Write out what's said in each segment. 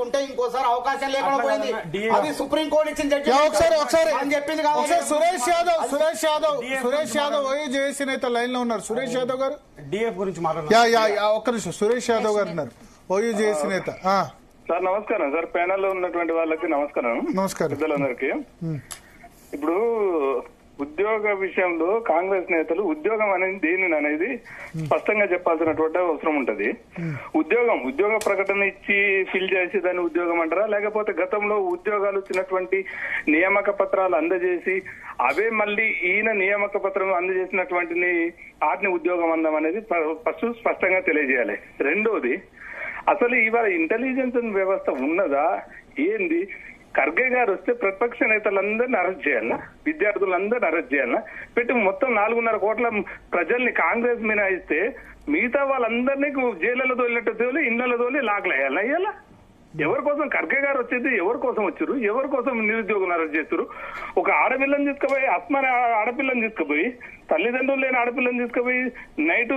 ఉంటే ఇంకోసారి అవకాశం లేకుండా పోయింది. అది సుప్రీం కోర్టు ఇచ్చిన జడ్జి ఒకసారి చెప్పింది. సురేష్ యాదవ్ జేఏసీ నేత లైన్ లో ఉన్నారు. సురేష్ యాదవ్ గారు డిఎఫ్ గురించి మాట్లాడారు. ఒక్క నిమిషం. సురేష్ యాదవ్ గారు ఉన్నారు, ఓయూ జేఏసీ నేత. సార్ నమస్కారం సార్, ప్యానెల్ లో ఉన్నటువంటి వాళ్ళకి నమస్కారం. పెద్దలందరికీ. ఇప్పుడు ఉద్యోగ విషయంలో కాంగ్రెస్ నేతలు ఉద్యోగం అనేది దేని అనేది స్పష్టంగా చెప్పాల్సినటువంటి అవసరం ఉంటది. ఉద్యోగ ప్రకటన ఇచ్చి ఫిల్ చేసి దాన్ని ఉద్యోగం అంటారా, లేకపోతే గతంలో ఉద్యోగాలు ఇచ్చినటువంటి నియామక పత్రాలు అందజేసి అవే మళ్ళీ ఈయన నియామక పత్రం అందజేసినటువంటి వాటిని ఉద్యోగం అందం అనేది ఫస్ట్ స్పష్టంగా తెలియజేయాలి. రెండోది, అసలు ఇవాళ ఇంటెలిజెన్స్ వ్యవస్థ ఉన్నదా ఏంది? ఖర్గే గారు వస్తే ప్రతిపక్ష నేతలందరినీ అరెస్ట్ చేయాలన్నా, విద్యార్థులందరినీ అరెస్ట్ చేయాలన్నా, పెట్టి మొత్తం 4.5 కోట్ల ప్రజల్ని కాంగ్రెస్ మినహాయిస్తే మిగతా వాళ్ళందరినీ జైళ్లలో తోలినట్టు తోలి ఇళ్లలో తోలి లాగలేయాలన్నా ఇయ్యాల? ఎవరి కోసం ఖర్గే గారు వచ్చేది? ఎవరి కోసం వచ్చారు? ఎవరి కోసం నిరుద్యోగులు అరెస్ట్ చేస్తారు? ఒక ఆడపిల్లని తీసుకుపోయి, అస్మాన్ ఆడపిల్లని తీసుకుపోయి, తల్లిదండ్రులు లేని ఆడపిల్లని తీసుకుపోయి నైట్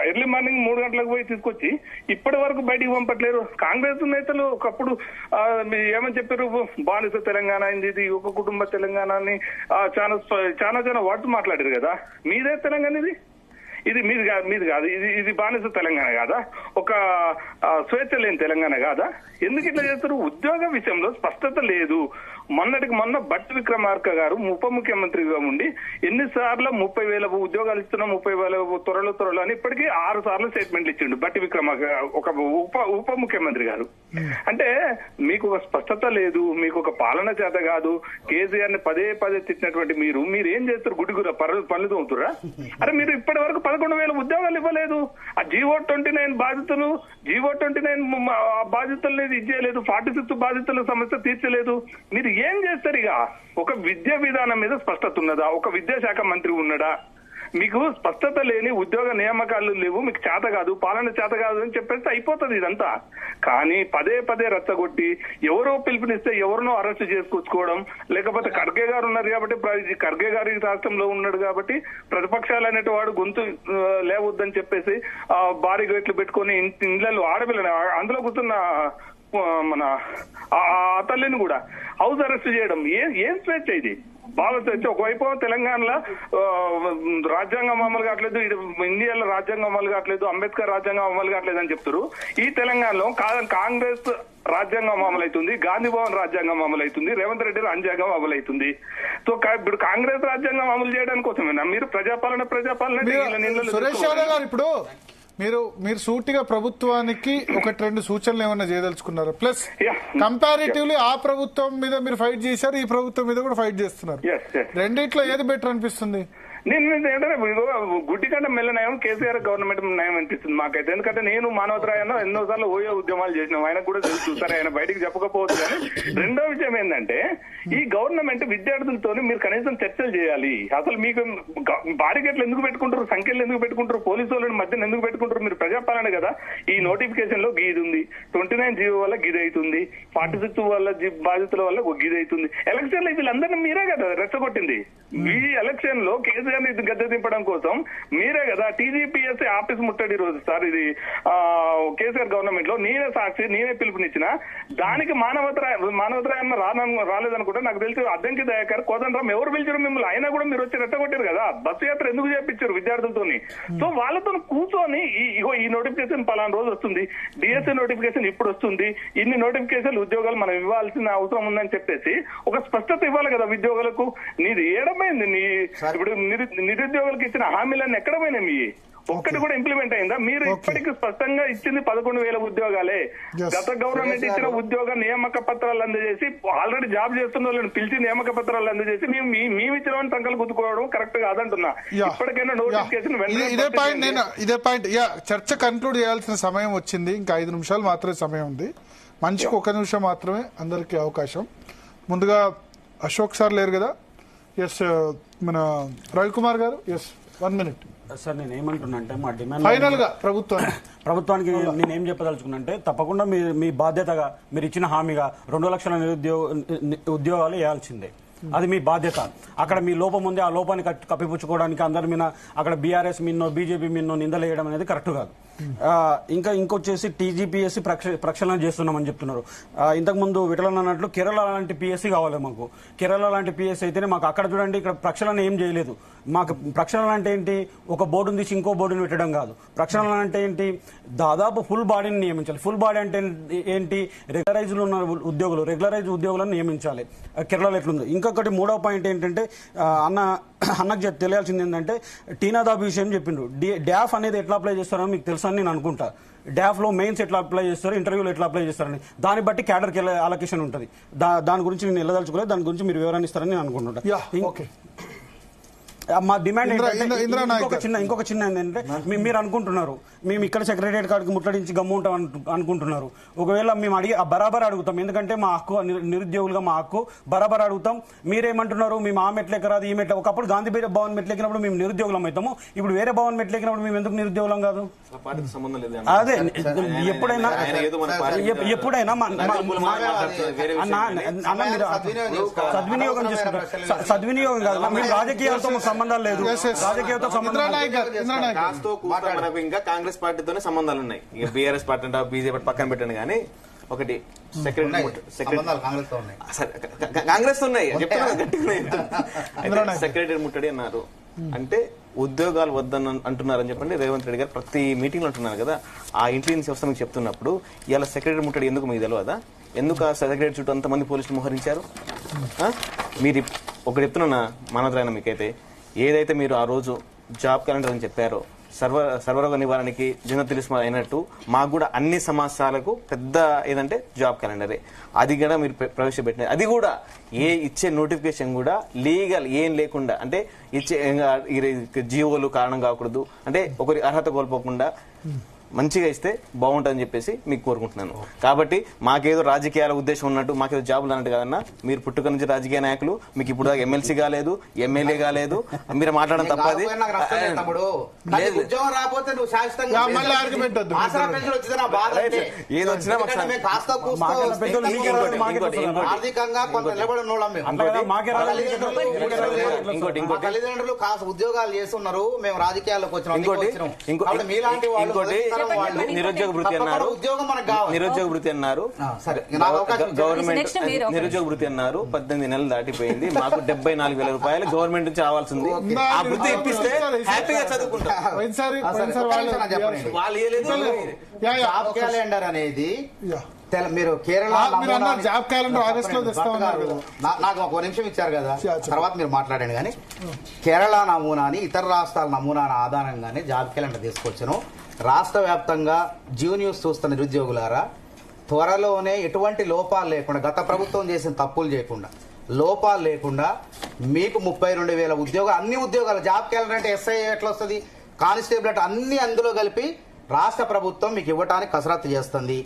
ఎర్లీ మార్నింగ్ 3 గంటలకు పోయి తీసుకొచ్చి ఇప్పటి వరకు బయటికి పంపట్లేరు. కాంగ్రెస్ నేతలు ఒకప్పుడు ఏమని చెప్పారు, బానిస తెలంగాణ అయింది, ఇది ఒక కుటుంబ తెలంగాణ అని చాలా వర్డ్స్ మాట్లాడారు కదా. మీదే తెలంగాణ ఇది మీది కాదు, ఇది బానిస తెలంగాణ కాదా? ఒక స్వేచ్ఛ లేని తెలంగాణ కాదా? ఎందుకు ఇట్లా చేస్తారు? ఉద్యోగ విషయంలో స్పష్టత లేదు. మొన్న భట్టి విక్రమార్క గారు ఉప ముఖ్యమంత్రిగా ఉండి ఎన్నిసార్లు 30,000 ఉద్యోగాలు ఇస్తున్నాం, 30,000 త్వరలో అని ఇప్పటికీ 6 సార్లు స్టేట్మెంట్లు ఇచ్చిండు భట్టి విక్రమార్క ఒక ఉప ముఖ్యమంత్రి గారు. అంటే మీకు ఒక స్పష్టత లేదు, మీకు ఒక పాలన చేత కాదు. కేసీఆర్ ని పదే తిట్టినటువంటి మీరు ఏం చేస్తారు? గుడిగుర పనులు తోముతురా? అరే మీరు ఇప్పటి వరకు 11,000 ఉద్యోగాలు ఇవ్వలేదు. ఆ జీవో 29 బాధితులు ఇది చేయలేదు. 46 బాధితుల సమస్య తీర్చలేదు. మీరు ఏం చేస్తారు? ఇక ఒక విద్యా విధానం మీద స్పష్టత ఉన్నదా? ఒక విద్యాశాఖ మంత్రి ఉన్నాడా? మీకు స్పష్టత లేని ఉద్యోగ నియామకాలు లేవు, మీకు చేత కాదు, పాలన చేత కాదు అని చెప్పేస్తే అయిపోతుంది ఇదంతా. కానీ పదే రెచ్చగొట్టి ఎవరో పిలుపునిస్తే ఎవరినో అరెస్ట్ చేసుకొచ్చుకోవడం, లేకపోతే ఖర్గే గారు ఉన్నారు కాబట్టి, ఖర్గే గారి రాష్ట్రంలో ఉన్నాడు కాబట్టి ప్రతిపక్షాలు అనేటి వాడు గొంతు లేవద్దని చెప్పేసి భారీ గేట్లు పెట్టుకుని ఇండ్లలో ఆడపిల్లని అందులో కూర్చున్న మన ఆ తల్లిని కూడా హౌస్ అరెస్ట్ చేయడం ఏం స్వేచ్ఛ ఇది? బాగా స్వేచ్ఛ. ఒకవైపు తెలంగాణలో రాజ్యాంగం అమలు కావట్లేదు, ఇండియాలో రాజ్యాంగం అమలు కావట్లేదు, అంబేద్కర్ రాజ్యాంగం అమలు కావట్లేదు అని చెప్తారు. ఈ తెలంగాణలో కాంగ్రెస్ రాజ్యాంగం అమలవుతుంది, గాంధీ భవన్ రాజ్యాంగం అమలవుతుంది, రేవంత్ రెడ్డి రాజ్యాంగం అమలవుతుంది. సో ఇప్పుడు కాంగ్రెస్ రాజ్యాంగం అమలు చేయడానికి కోసమేనా మీరు ప్రజాపాలన సురేష్ యాదవ్ గారు ఇప్పుడు మీరు సూటిగా ప్రభుత్వానికి 1-2 సూచనలు ఏమన్నా చేయదలుచుకున్నారు? ప్లస్ కంపారిటివ్లీ ఆ ప్రభుత్వం మీద మీరు ఫైట్ చేశారు, ఈ ప్రభుత్వం మీద కూడా ఫైట్ చేస్తున్నారు. రెండిట్లో ఏది బెటర్ అనిపిస్తుంది? గుడ్డి కంటే మెల్ల నయం కేసీఆర్ గవర్నమెంట్ నయం అనిపిస్తుంది మాకైతే. ఎందుకంటే నేను మానవతరాయన ఎన్నోసార్లు ఓయో ఉద్యమాలు చేసినాం, ఆయనకు కూడా తెలుసు. సరే ఆయన బయటికి చెప్పకపోవచ్చు. కానీ రెండో విషయం ఏంటంటే ఈ గవర్నమెంట్ విద్యార్థులతో మీరు కనీసం చర్చలు చేయాలి. అసలు మీకు బారికేట్లు ఎందుకు పెట్టుకుంటారు, సంఖ్యలు ఎందుకు పెట్టుకుంటారు, పోలీసు వాళ్ళని మధ్యన ఎందుకు పెట్టుకుంటారు? మీరు ప్రజాపాలన కదా. ఈ నోటిఫికేషన్ లో గీది ఉంది, 29 జీవో వల్ల గిది అవుతుంది, 46 వల్ల బాధితుల వల్ల గిది అవుతుంది. ఎలక్షన్ లో వీళ్ళందరినీ మీరే కదా రెచ్చగొట్టింది. ఈ ఎలక్షన్ లో కేసీఆర్ గద్దె దింపడం కోసం మీరే కదా టీజీపీఎస్సీ ఆఫీస్ ముట్టడి రోజు సార్ ఇది కేసీఆర్ గవర్నమెంట్ లో నేనే సాక్షి, నేనే పిలుపునిచ్చిన దానికి మానవతరాయన్న రాలేదనుకుంటే నాకు తెలిసి అద్దంకి దయాకర్, కోదండరాం ఎవరు పిలిచారు మిమ్మల్ని? అయినా కూడా మీరు వచ్చి రెట్టగొట్టారు కదా. బస్సు యాత్ర ఎందుకు చేపించారు విద్యార్థులతో? సో వాళ్ళతో కూర్చొని ఈ నోటిఫికేషన్ పలానా రోజు వస్తుంది, డిఎస్సీ నోటిఫికేషన్ ఇప్పుడు వస్తుంది, ఇన్ని నోటిఫికేషన్ ఉద్యోగాలు మనం ఇవ్వాల్సిన అవసరం ఉందని చెప్పేసి ఒక స్పష్టత ఇవ్వాలి కదా ఉద్యోగులకు. నీది ఏడమైంది? ఇప్పుడు నిరుద్యోగులకు ఇచ్చిన హామీలన్నీ ఎక్కడ పోయినాయి? మీ ఒక్కటి కూడా ఇంప్లిమెంట్ అయిందా? మీరు ఇప్పటికీ స్పష్టంగా ఇచ్చింది 11,000 ఉద్యోగాలే. గత గవర్నమెంట్ ఇచ్చిన ఉద్యోగ నియామక పత్రాలు అందజేసి ఆల్రెడీ జాబ్ చేస్తున్న వాళ్ళని పిలిచి నియామక పత్రాలు అందజేసి మేము ఇచ్చిన సంఖ్యలు గుర్తుకోవడం కరెక్ట్ కాదంటున్నా. ఇప్పటికైనా నోటిఫికేషన్ ఇదే పాయింట్ చర్చ కంక్లూడ్ చేయాల్సిన సమయం వచ్చింది. ఇంకా 5 నిమిషాలు మాత్రమే సమయం ఉంది. మంచికి 1 నిమిషం మాత్రమే అందరికీ అవకాశం. ముందుగా అశోక్ సార్ లేరు కదా? ఎస్ మన రవికుమార్ గారు. Yes 1 minute sir. నేను ఏమంటున్నా అంటే మా డిమాండ్ ఫైనల్ గా ప్రభుత్వానికి నేనేం చెప్పదలుచుకున్నా అంటే తప్పకుండా మీ బాధ్యతగా మీరు ఇచ్చిన హామీగా 2 లక్షల ఉద్యోగాలు వేయాల్సిందే. అది మీ బాధ్యత. అక్కడ మీ లోపం ఉంది, ఆ లోపాన్ని కప్పిపుచ్చుకోవడానికి అందరి మీద అక్కడ బీఆర్ఎస్ మిన్నో బీజేపీ మిన్నో నిందలేయడం అనేది కరెక్ట్ కాదు. ఇంకా ఇంకొచ్చేసి టీజీపీఎస్సీ ప్రక్షాళన చేస్తున్నామని చెప్తున్నారు. ఇంతకు ముందు విఠలన్ అన్నట్లు కేరళ లాంటి పిఎస్సీ కావాలి మాకు. కేరళ లాంటి పిఎస్సీ అయితేనే మాకు అక్కడ చూడండి, ఇక్కడ ప్రక్షాళన ఏం చేయలేదు. మాకు ప్రక్షాళన అంటే ఏంటి, ఒక బోర్డును తీసి ఇంకో బోర్డుని పెట్టడం కాదు. ప్రక్షాళన అంటే ఏంటి, దాదాపు ఫుల్ బాడీని నియమించాలి. ఫుల్ బాడీ అంటే ఏంటి, రెగ్యులరైజ్డ్ ఉన్న రెగ్యులరైజ్ ఉద్యోగులను నియమించాలి. కేరళలో ఎట్లుంది. ఇంకొకటి మూడవ పాయింట్ ఏంటంటే అన్నకు తెలియాల్సింది ఏంటంటే టీనాదాబ్ విషయం చెప్పిండు. డ్యాఫ్ అనేది ఎట్లా అప్లై చేస్తారో మీకు తెలుసు అని నేను అనుకుంటా. డ్యాఫ్ లో మెయిన్స్ ఎట్లా అప్లై చేస్తారు, ఇంటర్వ్యూలో ఎట్లా అప్లై చేస్తారని దాన్ని బట్టి క్యాడర్కి అలొకేషన్ ఉంటుంది. దాని గురించి నేను వెళ్ళదలుచుకోలేదు. దాని గురించి మీరు వివరణ ఇస్తారని నేను అనుకుంటున్నాను. మా డిమాండ్ ఇంకొక చిన్న ఏంటంటే మీరు అనుకుంటున్నారు మేము ఇక్కడ సెక్రటరియట్ కాడికి ముట్టడించి గమ్ము ఉంటాం అనుకుంటున్నారు. ఒకవేళ మేము బరాబర్ అడుగుతాం, ఎందుకంటే మా హక్కు, నిరుద్యోగులుగా మా హక్కు బరాబర్ అడుగుతాం. మీరేమంటున్నారు, మేము ఆ మెట్లెక్క రాదు ఈ మెట్ల. ఒకప్పుడు గాంధీ భవన్ మెట్లెక్కినప్పుడు మేము నిరుద్యోగులం అవుతాము, ఇప్పుడు వేరే భవన్ మెట్లెక్కినప్పుడు మేము ఎందుకు నిరుద్యోగులం కాదు? అదే ఎప్పుడైనా సద్వినియోగం చేసుకుంటారు. సద్వినియోగం కాదు, మేము రాజకీయాలతో సంబంధాలు లేదు. రాజకీయాలతో మనకు ఇంకా కాంగ్రెస్ పార్టీతోనే సంబంధాలు ఉన్నాయి. ఇక బీఆర్ఎస్ పార్టీ అంటే బీజేపీ పక్కన పెట్టండి. కానీ ఒకటి కాంగ్రెస్ ఉన్నాయి సెక్రటరీ ముట్టడి అన్నారు. అంటే ఉద్యోగాలు వద్దని అంటున్నారని చెప్పండి రేవంత్ రెడ్డి గారు ప్రతి మీటింగ్ లో అంటున్నారు కదా. ఆ ఇంటెలిజెన్స్ వ్యవస్థ మీకు చెప్తున్నప్పుడు ఇలా సెక్రటరీ ముట్టడి ఎందుకు మీకు తెలియదా? ఎందుకు ఆ సెక్రటరీ చుట్టూ అంతమంది పోలీసులు మోహరించారు? మీరు ఒకటి చెప్తున్నా మనోదరైన మీకైతే, ఏదైతే మీరు ఆ రోజు జాబ్ క్యాలెండర్ అని చెప్పారో సర్వరోగ నివారణకి జనతిలిస్మ అయినట్టు మాకు కూడా అన్ని సమాసాలకు పెద్ద ఏదంటే జాబ్ క్యాలెండరే. అది కూడా మీరు ప్రవేశపెట్టిన, అది కూడా ఇచ్చే నోటిఫికేషన్ కూడా లీగల్ ఏం లేకుండా, అంటే ఇచ్చే జీవోలు కారణం కాకూడదు, అంటే ఒకరి అర్హత కోల్పోకుండా మంచిగా ఇస్తే బాగుంటుందని చెప్పేసి మీకు కోరుకుంటున్నాను. కాబట్టి మాకేదో రాజకీయాల ఉద్దేశం ఉన్నట్టు, మాకేదో జాబులు అన్నట్టు కాదన్నా. మీరు పుట్టుక నుంచి రాజకీయ నాయకులు, మీకు ఇప్పుడు దాకా ఎమ్మెల్సీ కాలేదు, ఎమ్మెల్యే కాలేదు, మీరు మాట్లాడడం తప్పది. ఏది వచ్చినా తల్లిదండ్రులు కాస్త ఉద్యోగాలు చేస్తున్నారు, మేము రాజకీయాల్లోకి వచ్చినాం. ఇంకోటి నిరుద్యోగ వృత్తి అన్నారు, నిరుద్యోగ వృత్తి అన్నారు, గవర్నమెంట్ నిరుద్యోగ వృత్తి అన్నారు. 18 నెలలు దాటిపోయింది, మాకు 74,000 రూపాయలు గవర్నమెంట్ నుంచి రావాల్సింది. ఆ వృత్తి ఇప్పిస్తే హ్యాపీగా చదువుకుంటాం. జాబ్ క్యాలెండర్ అనేది మీరు కేరళ జాబ్ క్యాలెండర్ ఆగస్ట్ లో నాకు ఒక నిమిషం ఇచ్చారు కదా, తర్వాత మీరు మాట్లాడండి. కానీ కేరళ నమూనాని ఇతర రాష్ట్రాల నమూనాని ఆధారంగానే జాబ్ క్యాలెండర్ తీసుకొచ్చాను. రాష్ట్ర వ్యాప్తంగా జియో న్యూస్ చూస్తున్న నిరుద్యోగులారా, త్వరలోనే ఎటువంటి లోపాలు లేకుండా, గత ప్రభుత్వం చేసిన తప్పులు చేయకుండా, లోపాలు లేకుండా మీకు 32,000 ఉద్యోగాలు, అన్ని ఉద్యోగాలు, జాబ్ క్యాలెండర్ అంటే ఎస్ఐ ఎట్లా వస్తుంది, కానిస్టేబుల్ అంటే అన్ని అందులో కలిపి రాష్ట్ర ప్రభుత్వం మీకు ఇవ్వడానికి కసరత్తు చేస్తుంది.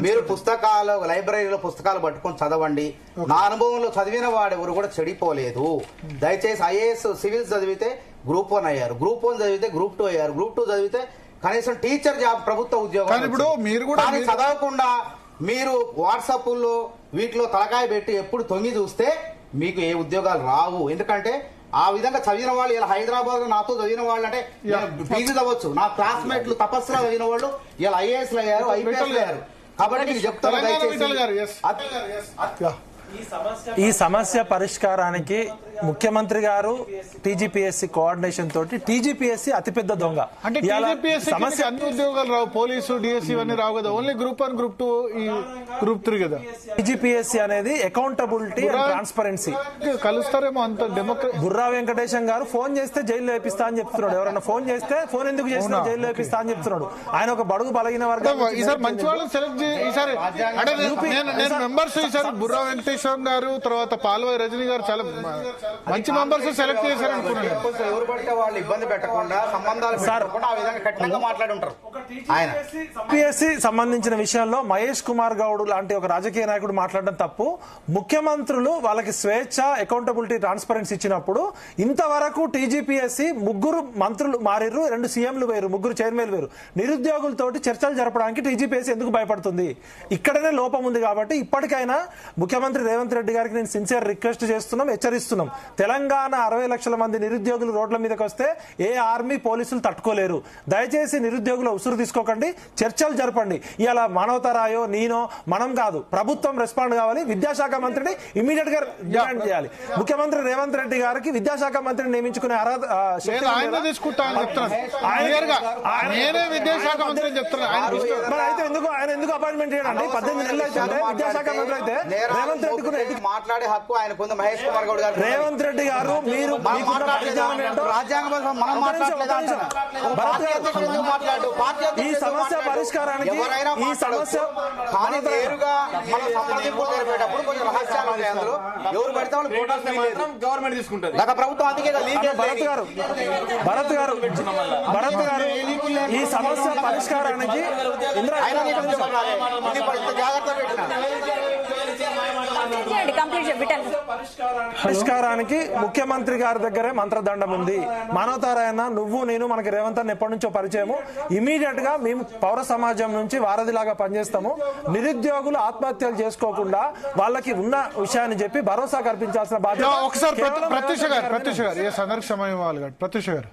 మీరు పుస్తకాలు, లైబ్రరీలో పుస్తకాలు పట్టుకొని చదవండి. నా అనుభవంలో చదివిన వాడెవరు కూడా చెడిపోలేదు. దయచేసి ఐఏఎస్ సివిల్స్ చదివితే గ్రూప్ 1 అయ్యారు, గ్రూప్ 1 చదివితే గ్రూప్ 2 అయ్యారు, గ్రూప్ 2 చదివితే కనీసం టీచర్ జాబ్ ప్రభుత్వ ఉద్యోగం. కానీ చదవకుండా మీరు వాట్సాప్ లో వీటిలో తలకాయ పెట్టి ఎప్పుడు తొంగి చూస్తే మీకు ఏ ఉద్యోగాలు రావు. ఎందుకంటే ఆ విధంగా చదివిన వాళ్ళు ఇలా హైదరాబాద్ లో నాతో చదివిన వాళ్ళు అంటే పీజీ చదవచ్చు, నా క్లాస్మేట్లు తపస్సులో చదివిన వాళ్ళు ఇలా ఐఏఎస్ అయ్యారు, ఐపీఎస్ అయ్యారు. కాబట్టి మీకు చెప్తాను, ఈ సమస్య పరిష్కారానికి ముఖ్యమంత్రి గారు టీజీపీఎస్సీ కోఆర్డినేషన్ తోటి, టీజీపీఎస్సీ అతిపెద్ద దొంగ. అంటే సమస్య అన్ని ఉద్యోగాలు రావు, పోలీసు డిఎస్సీ ఇవన్నీ రావు కదా, ఓన్లీ గ్రూప్ 1 గ్రూప్ 2 ఈ గ్రూప్ 3 కదా. టీజీపీఎస్సీ అనేది అకౌంటబిలిటీ అండ్ ట్రాన్స్పరెన్సీ. కలుస్తారేమో అంత డెమోక్రసీ. బుర్రా వెంకటేశం గారు ఫోన్ చేస్తే జైల్లో వేపిస్తా అని చెప్తున్నాడు. ఎవరైనా ఫోన్ చేస్తే ఫోన్ ఎందుకు చేసినా జైల్లో వేపిస్తా అని చెప్తున్నాడు. ఆయన ఒక బడుగు బలగిన వర్గం. ఈసారి మంచి వాళ్ళని సెలెక్ట్ ఈసారి మెంబర్స్ ఈసారి బుర్రా వెంకటేశ్వర గారు, తర్వాత పాల్వాయి రజనీ గారు చాలా మంచి మెంబర్స్ సెలెక్ట్ చేశారు అనుకున్నాను. ఎవరు పడితే వాళ్ళు ఇబ్బంది పెట్టకుండా, సంబంధాలు పెట్టకుండా ఆ విధంగా కఠినంగా మాట్లాడుంటారు. ఆయన టీపీఎస్సీ సంబంధించిన విషయంలో మహేష్ కుమార్ గౌడ్ లాంటి ఒక రాజకీయ నాయకుడు మాట్లాడడం తప్పు. ముఖ్యమంత్రులు వాళ్ళకి స్వేచ్ఛ, అకౌంటబిలిటీ, ట్రాన్స్పరెన్సీ ఇచ్చినప్పుడు ఇంతవరకు టీజీపీఎస్సీ 3 మంత్రులు మారిర్రు, 2 సీఎంలు వేరు, 3 చైర్మన్లు వేరు. నిరుద్యోగులతోటి చర్చలు జరపడానికి టీజీపీఎస్సీ ఎందుకు భయపడుతుంది? ఇక్కడనే లోపం ఉంది. కాబట్టి ఇప్పటికైనా ముఖ్యమంత్రి రేవంత్ రెడ్డి గారికి నేను సిన్సియర్ రిక్వెస్ట్ చేస్తున్నాం, హెచ్చరిస్తున్నాం. తెలంగాణ 60 లక్షల మంది నిరుద్యోగులు రోడ్ల మీదకి వస్తే ఏ ఆర్మీ పోలీసులు తట్టుకోలేరు. దయచేసి నిరుద్యోగుల ఉసురు తీసుకోకండి, చర్చలు జరపండి. ఇలా మానవతరాయో నేనో మనం కాదు, ప్రభుత్వం రెస్పాండ్ కావాలి. విద్యాశాఖ మంత్రిని ఇమీడియట్ గా డిమాండ్ చేయాలి. ముఖ్యమంత్రి రేవంత్ రెడ్డి గారికి విద్యాశాఖ మంత్రిని నియమించుకునే ఆయన తీసుకుంటాను చెప్తున్నాను. నేనే విద్యాశాఖ మంత్రి చెప్తున్నాను. అయితే ఆయన ఎందుకు అపాయింట్మెంట్ చేయండి? 18 నెలలు అయితే విద్యాశాఖ మంత్రి అయితే రేవంత్ రెడ్డి మాట్లాడే హక్కు ఆయనకు ఉంది. మహేష్ కుమార్ గౌడ్ గారు, రేవంత్ రెడ్డి గారు మీరు ఈ సమస్య పరిష్కారానికి ఈ సమస్య కానీ నేరుగా మన సంప్రదింపులు జరిపేటప్పుడు కొంచెం రహస్యాలు ఉన్నాయి. అందులో ఎవరు పెడితే వాళ్ళు గవర్నమెంట్ తీసుకుంటుంది. గత ప్రభుత్వం అందుకే భరత్ గారు ఈ సమస్య పరిష్కారానికి జాగ్రత్త పెట్టిన పరిష్కారానికి ముఖ్యమంత్రి గారి దగ్గరే మంత్రదండం ఉంది. మానవతారాయణ, నువ్వు నేను మనకి రేవంత్ అన్న ఎప్పటి నుంచో పరిచయము. ఇమీడియట్ గా మేము పౌర సమాజం నుంచి వారధిలాగా పనిచేస్తాము. నిరుద్యోగులు ఆత్మహత్యలు చేసుకోకుండా వాళ్ళకి ఉన్న విషయాన్ని చెప్పి భరోసా కల్పించాల్సిన బాధ్యత. ఒకసారి ప్రత్యూష గారు ఏ సందర్భ సమయం వాళ్ళు ప్రత్యూష గారు